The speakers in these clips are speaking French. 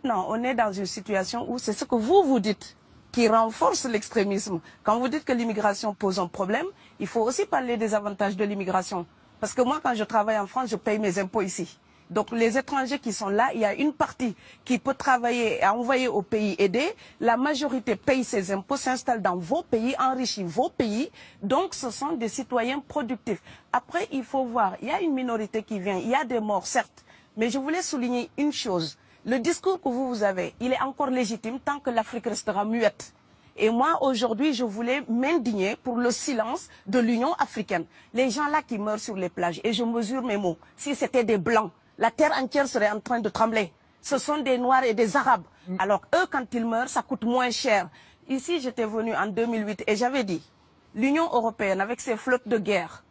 maintenant, on est dans une situation où c'est ce que vous dites qui renforce l'extrémisme. Quand vous dites que l'immigration pose un problème, il faut aussi parler des avantages de l'immigration. Parce que moi, quand je travaille en France, je paye mes impôts ici. Donc les étrangers qui sont là, il y a une partie qui peut travailler et envoyer au pays aidé. La majorité paye ses impôts, s'installe dans vos pays, enrichit vos pays. Donc ce sont des citoyens productifs. Après, il faut voir, il y a une minorité qui vient, il y a des morts, certes. Mais je voulais souligner une chose. Le discours que vous avez, il est encore légitime tant que l'Afrique restera muette. Et moi, aujourd'hui, je voulais m'indigner pour le silence de l'Union africaine. Les gens là qui meurent sur les plages, et je mesure mes mots, si c'était des Blancs, la terre entière serait en train de trembler. Ce sont des Noirs et des Arabes. Alors eux, quand ils meurent, ça coûte moins cher. Ici, j'étais venu en 2008 et j'avais dit, l'Union européenne, avec ses flottes de guerre,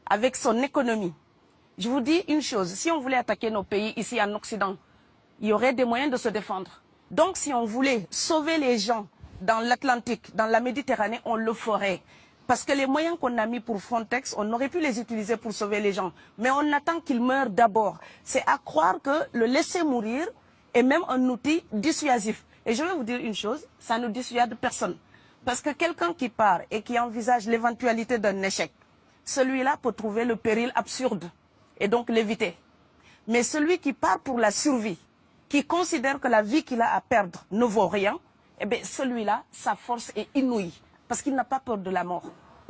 avec son économie, je vous dis une chose, si on voulait attaquer nos pays ici en Occident, il y aurait des moyens de se défendre. Donc si on voulait sauver les gens dans l'Atlantique, dans la Méditerranée, on le ferait. Parce que les moyens qu'on a mis pour Frontex, on aurait pu les utiliser pour sauver les gens. Mais on attend qu'ils meurent d'abord. C'est à croire que le laisser mourir est même un outil dissuasif. Et je vais vous dire une chose, ça ne dissuade personne. Parce que quelqu'un qui part et qui envisage l'éventualité d'un échec, celui-là peut trouver le péril absurde et donc l'éviter. Mais celui qui part pour la survie, qui considère que la vie qu'il a à perdre ne vaut rien, eh bien celui-là, sa force est inouïe. Parce qu'il n'a pas peur de la mort.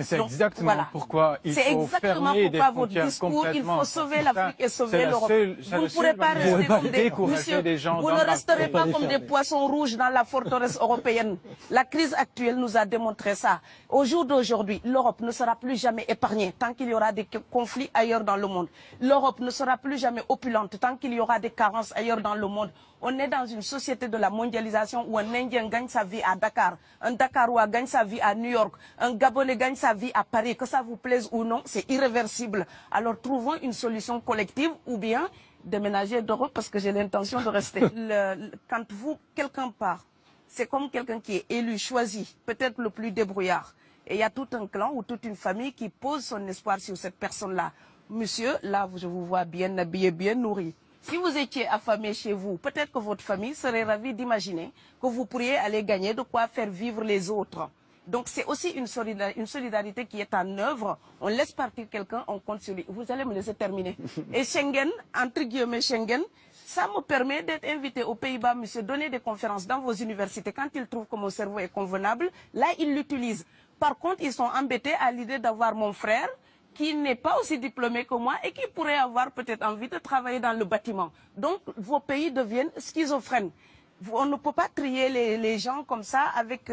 C'est exactement pourquoi il faut fermer des frontières complètement. Il faut sauver l'Afrique et sauver l'Europe. Vous ne pourrez pas rester comme des... Monsieur, vous ne resterez pas comme des poissons rouges dans la forteresse européenne. La crise actuelle nous a démontré ça. Au jour d'aujourd'hui, l'Europe ne sera plus jamais épargnée tant qu'il y aura des conflits ailleurs dans le monde. L'Europe ne sera plus jamais opulente tant qu'il y aura des carences ailleurs dans le monde. On est dans une société de la mondialisation où un Indien gagne sa vie à Dakar, un Dakarois gagne sa vie à New York, un Gabonais gagne sa vie à Paris. Que ça vous plaise ou non, c'est irréversible. Alors trouvons une solution collective ou bien déménager d'Europe parce que j'ai l'intention de rester. Quand quelqu'un part, c'est comme quelqu'un qui est élu, choisi, peut-être le plus débrouillard. Et il y a tout un clan ou toute une famille qui pose son espoir sur cette personne-là. Monsieur, là, je vous vois bien habillé, bien nourri. Si vous étiez affamé chez vous, peut-être que votre famille serait ravie d'imaginer que vous pourriez aller gagner de quoi faire vivre les autres. Donc c'est aussi une solidarité qui est en œuvre. On laisse partir quelqu'un, on compte sur lui. Vous allez me laisser terminer. Et Schengen, entre guillemets Schengen, ça me permet d'être invité aux Pays-Bas, monsieur, donner des conférences dans vos universités. Quand ils trouvent que mon cerveau est convenable, là, ils l'utilisent. Par contre, ils sont embêtés à l'idée d'avoir mon frère, qui n'est pas aussi diplômé que moi et qui pourrait avoir peut-être envie de travailler dans le bâtiment. Donc, vos pays deviennent schizophrènes. On ne peut pas trier les gens comme ça avec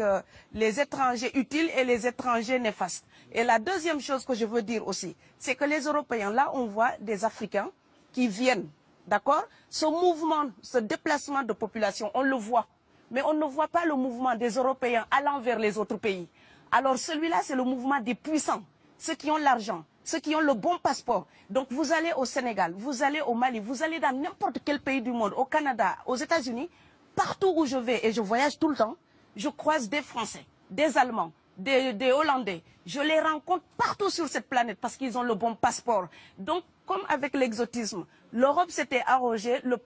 les étrangers utiles et les étrangers néfastes. Et la deuxième chose que je veux dire aussi, c'est que les Européens, là, on voit des Africains qui viennent, d'accord? Ce mouvement, ce déplacement de population, on le voit. Mais on ne voit pas le mouvement des Européens allant vers les autres pays. Alors, celui-là, c'est le mouvement des puissants. Ceux qui ont l'argent, ceux qui ont le bon passeport. Donc vous allez au Sénégal, vous allez au Mali, vous allez dans n'importe quel pays du monde, au Canada, aux États-Unis, partout où je vais, et je voyage tout le temps, je croise des Français, des Allemands, des Hollandais. Je les rencontre partout sur cette planète parce qu'ils ont le bon passeport. Donc, comme avec l'exotisme, l'Europe s'était arrogé le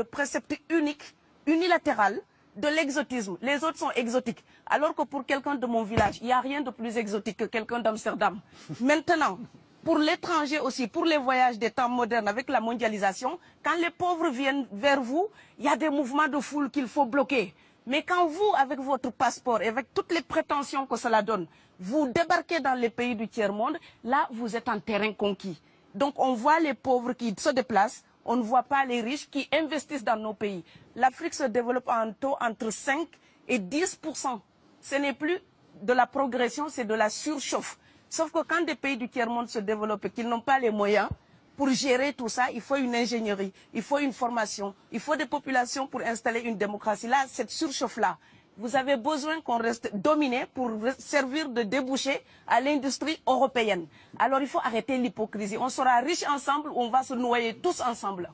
précepte unique, unilatéral, de l'exotisme. Les autres sont exotiques. Alors que pour quelqu'un de mon village, il n'y a rien de plus exotique que quelqu'un d'Amsterdam. Maintenant, pour l'étranger aussi, pour les voyages des temps modernes avec la mondialisation, quand les pauvres viennent vers vous, il y a des mouvements de foule qu'il faut bloquer. Mais quand vous, avec votre passeport et avec toutes les prétentions que cela donne, vous débarquez dans les pays du tiers-monde, là, vous êtes en terrain conquis. Donc, on voit les pauvres qui se déplacent, on ne voit pas les riches qui investissent dans nos pays. L'Afrique se développe en taux entre 5 et 10%. Ce n'est plus de la progression, c'est de la surchauffe. Sauf que quand des pays du tiers-monde se développent et qu'ils n'ont pas les moyens pour gérer tout ça, il faut une ingénierie, il faut une formation, il faut des populations pour installer une démocratie. Là, cette surchauffe-là, vous avez besoin qu'on reste dominé pour servir de débouché à l'industrie européenne. Alors il faut arrêter l'hypocrisie. On sera riches ensemble ou on va se noyer tous ensemble.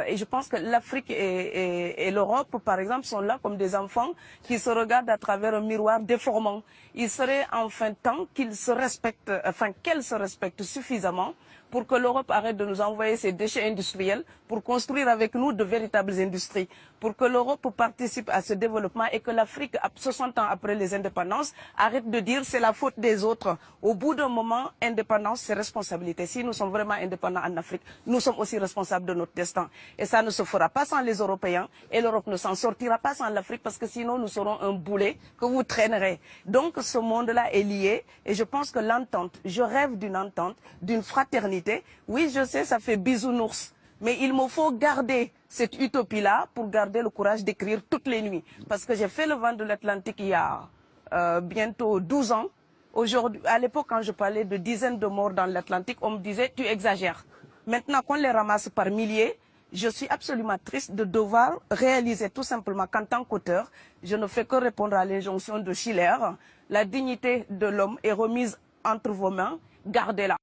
Et je pense que l'Afrique et l'Europe, par exemple, sont là comme des enfants qui se regardent à travers un miroir déformant. Il serait enfin temps qu'ils se respectent, qu'elles se respectent suffisamment pour que l'Europe arrête de nous envoyer ses déchets industriels pour construire avec nous de véritables industries, pour que l'Europe participe à ce développement et que l'Afrique, 60 ans après les indépendances, arrête de dire c'est la faute des autres. Au bout d'un moment, indépendance, c'est responsabilité. Si nous sommes vraiment indépendants en Afrique, nous sommes aussi responsables de notre destin. Et ça ne se fera pas sans les Européens et l'Europe ne s'en sortira pas sans l'Afrique parce que sinon nous serons un boulet que vous traînerez. Donc ce monde-là est lié et je pense que l'entente, je rêve d'une entente, d'une fraternité. Oui, je sais, ça fait bisounours. Mais il me faut garder cette utopie-là pour garder le courage d'écrire toutes les nuits. Parce que j'ai fait le vent de l'Atlantique il y a bientôt 12 ans. Aujourd'hui, à l'époque, quand je parlais de dizaines de morts dans l'Atlantique, on me disait « tu exagères ». Maintenant qu'on les ramasse par milliers, je suis absolument triste de devoir réaliser tout simplement qu'en tant qu'auteur, je ne fais que répondre à l'injonction de Schiller. La dignité de l'homme est remise entre vos mains, gardez-la.